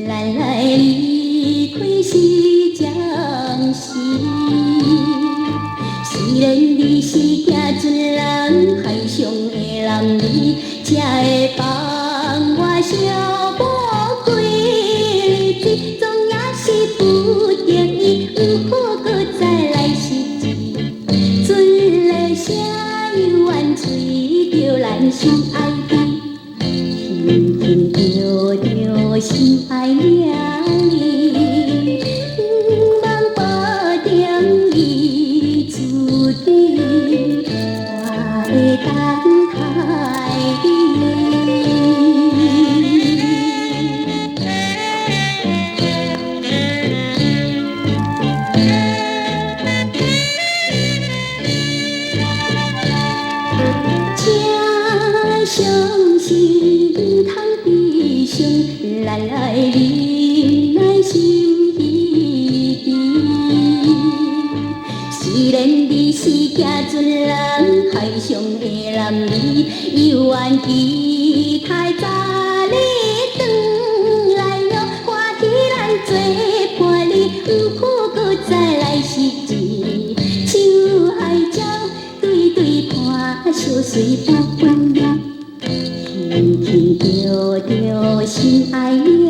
咱来离开是暂时，虽然你是行船人，海上的男儿，才会放我小无归日子，总也是不得已，不好搁再来失志。船咧声犹原吹着咱心爱的。轻轻着着心爱名字，望保定你注定，我会等待你。请相信，唔通悲伤，咱来忍耐心彼此。虽然你是行船人，海上的男儿，犹原期待早日转来哟，欢喜咱做伴侣，唔好搁再来失志。像海鸟对对伴，相随不分离。轻轻着着心爱。